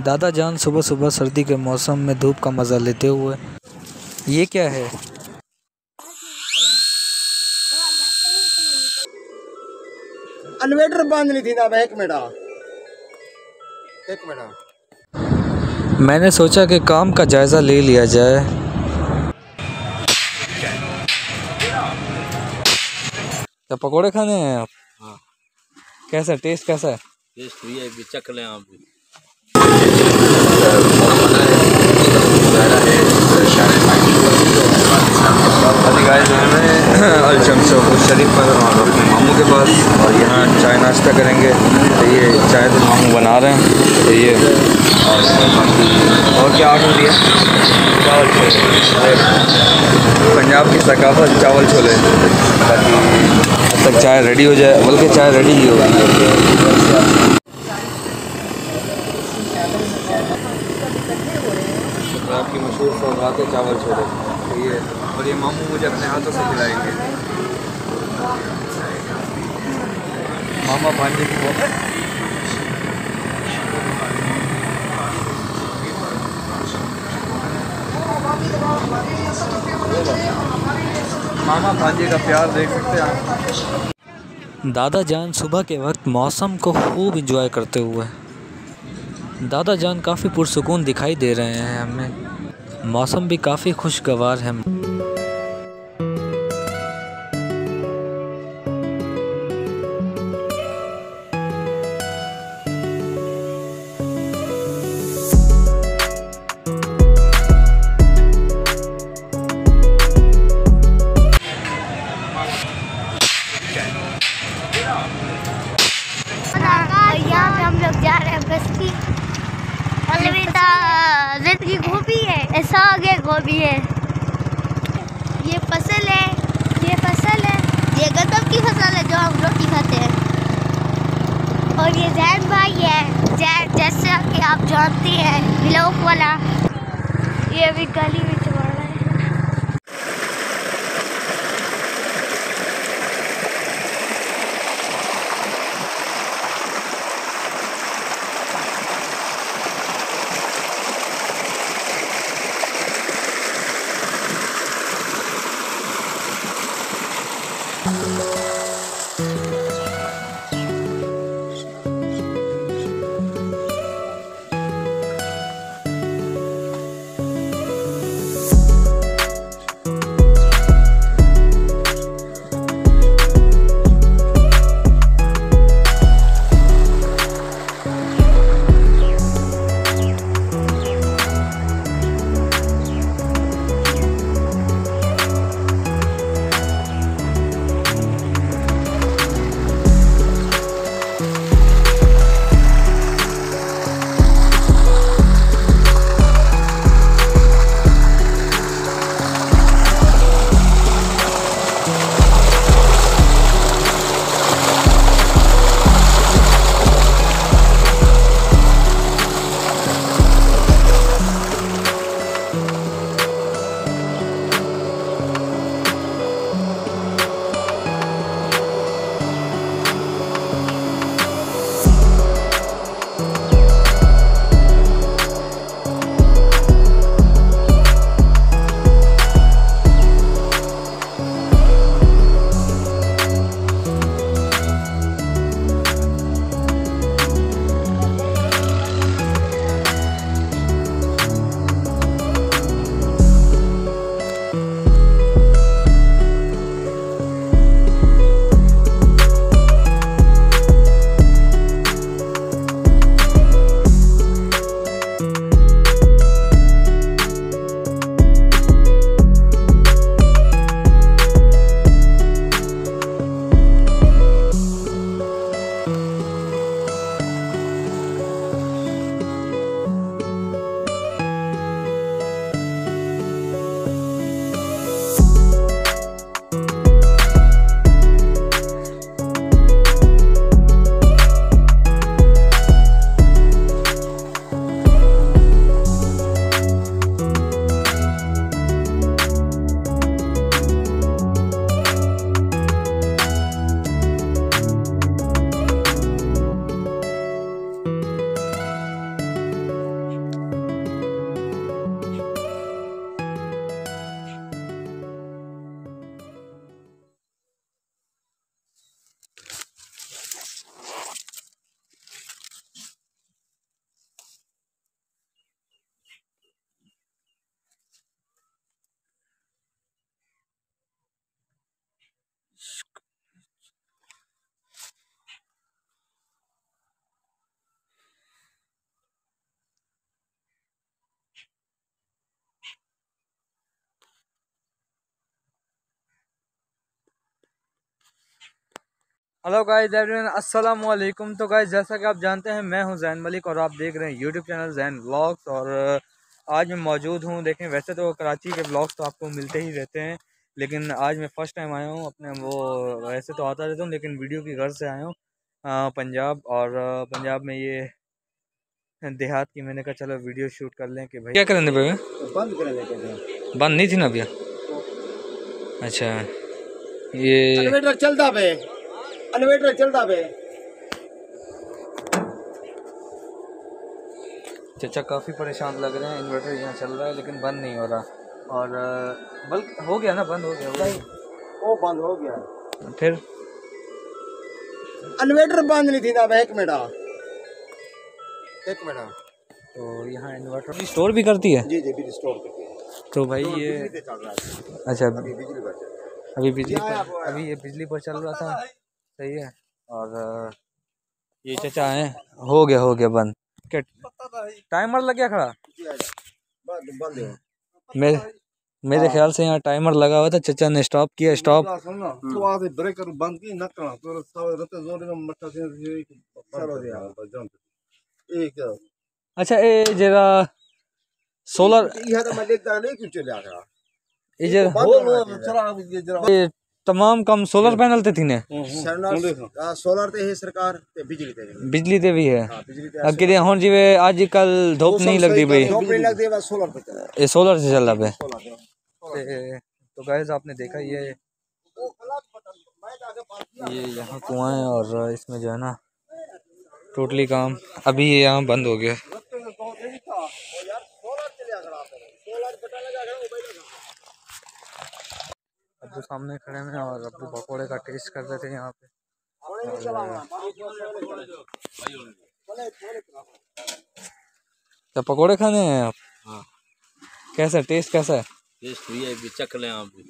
दादा जान सुबह सुबह सर्दी के मौसम में धूप का मज़ा लेते हुए। ये क्या है? इन्वर्टर बंद नहीं थी ना। एक मिनट मैंने सोचा कि काम का जायज़ा ले लिया जाए। क्या पकोड़े खाने हैं आप? हाँ। कैसा टेस्ट कैसा है? टेस्ट भी है, भी चख लें आप भी। गाइस मैं शरीफ पर अपने मामू के पास, और यहाँ चाय नाश्ता करेंगे। तो ये चाय तो मामू बना रहे हैं। तो ये और क्या ऑर्डर दिया? चावल छोले। पंजाब की सकाफत चावल छोले। ताकि जब तक चाय रेडी हो जाए, बल्कि चाय रेडी ही हो गई। आपकी मशहूर सौगात है चावल छोले। तो ये, और ये मामू मुझे अपने हाथों से खिलाएंगे। मामा भांजे की मामा भांजे का प्यार देख सकते हैं आप। दादा जान सुबह के वक्त मौसम को खूब एंजॉय करते हुए। दादा जान काफ़ी पुरसुकून दिखाई दे रहे हैं हमें। मौसम भी काफ़ी खुशगवार है। यहाँ पे हम लोग जा रहे हैं बस्ती। अलविदा, जिंदगी गोभी है, ऐसा आगे गोभी है। ये फसल है, ये फसल है, ये गन्नम की फसल है जो हम रोटी खाते हैं। और ये जैन भाई है, जैन जैसे कि आप जानती हैं ब्लॉक वाला। ये अभी गली में चल रहा है। हेलो गाइस एवरीवन, अस्सलाम वालेकुम। तो गाइस जैसा कि आप जानते हैं मैं हूं जैन मलिक और आप देख रहे हैं यूट्यूब चैनल जैन व्लॉग्स। और आज मैं मौजूद हूं। देखें वैसे तो कराची के व्लॉग्स तो आपको मिलते ही रहते हैं, लेकिन आज मैं फ़र्स्ट टाइम आया हूं अपने वो। वैसे तो आता रहता हूं लेकिन वीडियो की गर्ज से आया हूं पंजाब। और पंजाब में ये देहात की मैंने कहा चलो वीडियो शूट कर लें कि भाई क्या करें भैया। बंद कर लेते बंद नहीं थी ना भैया। अच्छा ये इन्वर्टर चलता पे, इन्वर्टर चलता पे। चाचा काफ़ी परेशान लग रहे हैं। इन्वर्टर यहाँ चल रहा है लेकिन बंद नहीं हो रहा। और बल्कि हो गया ना, बंद हो गया वो बंद हो गया। फिर इन्वर्टर बंद नहीं थी ना। एक मिनट तो यहाँ इन्वर्टर भी स्टोर भी करती है। जी बिजली स्टोर करती है। तो भाई ये अच्छा बिजली पर अभी बिजली पर, अभी ये बिजली पर चल रहा था, सही है। और ये चाचा हैं, हो गया बंद। क्या टाइमर लग गया खड़ा? मेरे ख्याल से यहाँ टाइमर लगा हुआ था, चाचा ने स्टॉप किया। स्टॉप ब्रेक बंद की न अच्छा ये जरा सोलर ये तमाम कम सोलर पैनल ते थी ने सोलर ते है सरकार ते बिजली ते भी है। कि हुन जिवे आजकल धूप नहीं लगती भाई, ये सोलर से चल रहा है। तो गाइस आपने देखा ये यहाँ कुआं है और इसमें जो है ना टोटली काम अभी ये यहाँ बंद हो गया। अब्बू सामने खड़े हैं और अब्बू पकौड़े का टेस्ट कर रहे थे यहाँ पे। तो पकौड़े खाने हैं आप? हाँ। कैसा टेस्ट कैसा है? टेस्ट भी चख लें आप भी।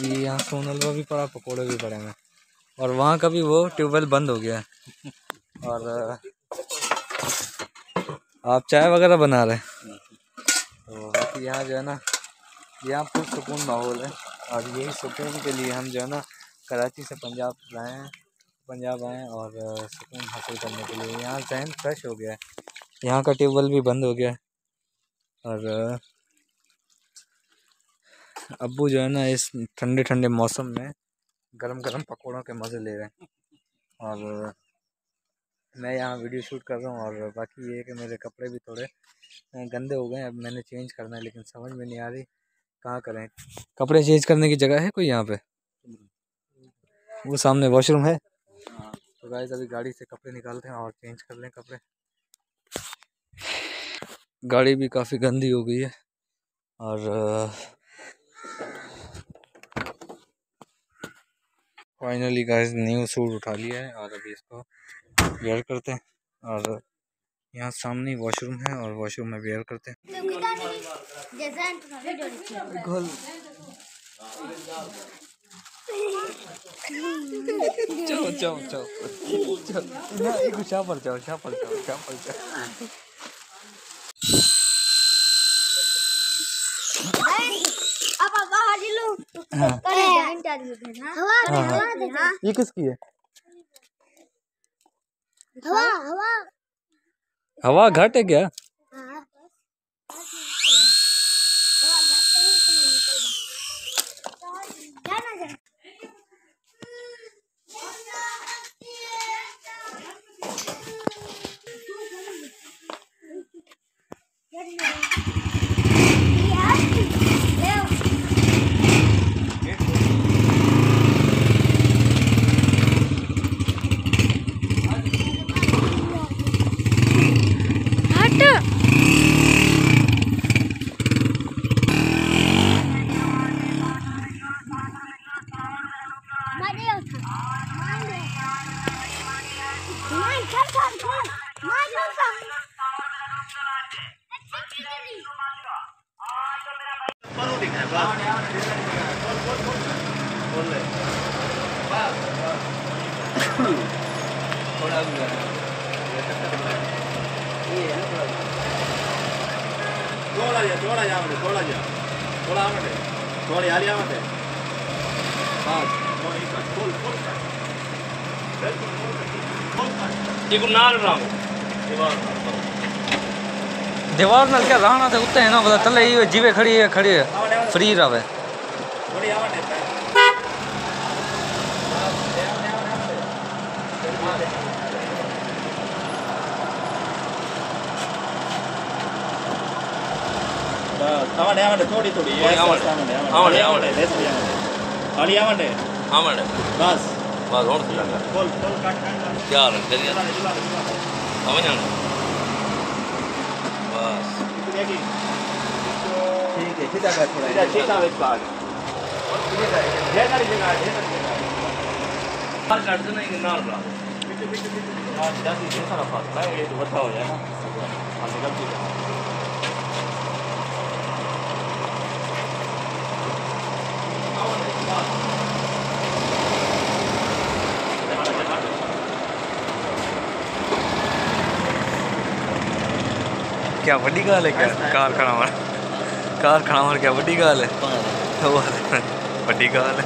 ये यहाँ सोनलवा भी पड़ा, पकौड़े भी पड़े हैं। और वहाँ का भी वो ट्यूबवेल बंद हो गया है। और आप चाय वगैरह बना रहे हैं। तो बाकी यहाँ जो है ना यहाँ पुरसुकून माहौल है। और यही सुकून के लिए हम जो है ना कराची से पंजाब आए और सुकून हासिल करने के लिए। यहाँ जहन फ्रेश हो गया है। यहाँ का ट्यूबवेल भी बंद हो गया है। और अब्बू जो है ना इस ठंडे ठंडे मौसम में गरम गरम पकौड़ों के मज़े ले रहे हैं। और मैं यहाँ वीडियो शूट कर रहा हूँ। और बाकी ये है कि मेरे कपड़े भी थोड़े गंदे हो गए, अब मैंने चेंज करना है लेकिन समझ में नहीं आ रही कहाँ करें। कपड़े चेंज करने की जगह है कोई यहाँ पे? वो सामने वॉशरूम है। तो गाइस अभी गाड़ी से कपड़े निकालते हैं और चेंज कर लें कपड़े। गाड़ी भी काफ़ी गंदी हो गई है। और फाइनली गाइस न्यू सूट उठा लिया है और अभी इसको वेयर करते हैं। और यहाँ सामने वॉशरूम है और वॉशरूम में वेयर करते हैं। ये किसकी है? हवा घट है क्या? थोड़ा थोड़ा दीवार नाल क्या रहना था उत्ते है ना, मतलब तले ही जीवे खड़ी है फ्री रहे। थोड़ी थोड़ी बस बस और क्या करिए समझ आना बस ठीक है, सीधा कर थोड़ा सीधा वेट पास जगह बाहर काट देना ये नाल रहा आज जाती है सारा फासला है, ये तो बता हो जाए ना हां निकल जाए। क्या बड़ी गाल है, क्या कार खड़ा क्या बड़ी गाल है, बड़ी गाल है।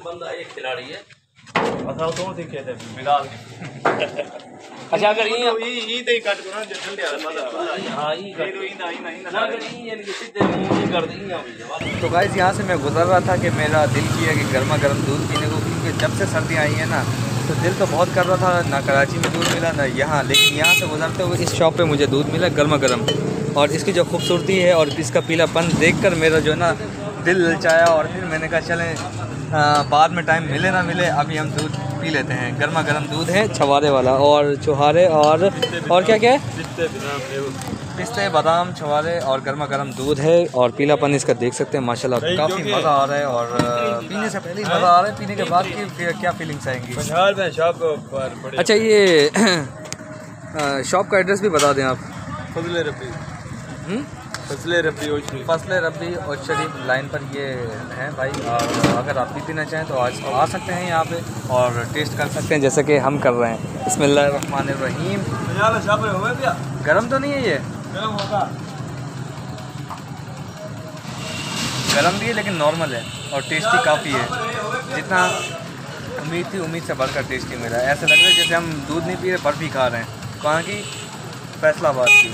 बंदा एक खिलाड़ी है अच्छा तो सीखे थे बिलाल अच्छा अगर ये तो काट को ना जल्दी हां ये ना अगर ये सीधे मुंह कर दी। तो गाइस यहाँ से मैं गुजर रहा था कि मेरा दिल किया कि गर्मा गर्म दूध पीने को, क्योंकि जब से सर्दी आई है ना तो दिल तो बहुत कर रहा था, ना कराची में दूध मिला ना यहाँ, लेकिन यहाँ से गुजरते हुए इस शॉप पे मुझे दूध मिला गर्मा गर्म। और इसकी जो खूबसूरती है और इसका पीलापन देखकर मेरा जो है ना दिल ललचाया, और फिर मैंने कहा चलें बाद में टाइम मिले ना मिले अभी हम दूध पी लेते हैं। गर्मा गर्म दूध है छवारे वाला और चुहारे और क्या क्या है, पिस्ते बादाम छवारे और गर्मा गर्म दूध है। और पीलापन इसका देख सकते हैं माशाल्लाह, काफ़ी मज़ा आ रहा है। और पीने से पहले ही मज़ा आ रहा है, पीने के बाद की क्या फीलिंग्स आएंगी। अच्छा ये शॉप का एड्रेस भी बता दें आप। फसले रब्बी और शरीफ लाइन पर ये हैं भाई, और अगर आप भी पीना चाहें तो आज आ सकते हैं यहाँ पे और टेस्ट कर सकते हैं जैसे कि हम कर रहे हैं। बिस्मिल्लाहिर्रहमानिर्रहीम। गरम तो नहीं है ये, गरम भी है लेकिन नॉर्मल है और टेस्टी काफ़ी है। जितना उम्मीद थी उम्मीद से बढ़कर टेस्टी मिला है। ऐसा लग रहा है जैसे हम दूध नहीं पी रहे बर्फ़ी खा रहे हैं। कहाँ की? फैसलाबाद की।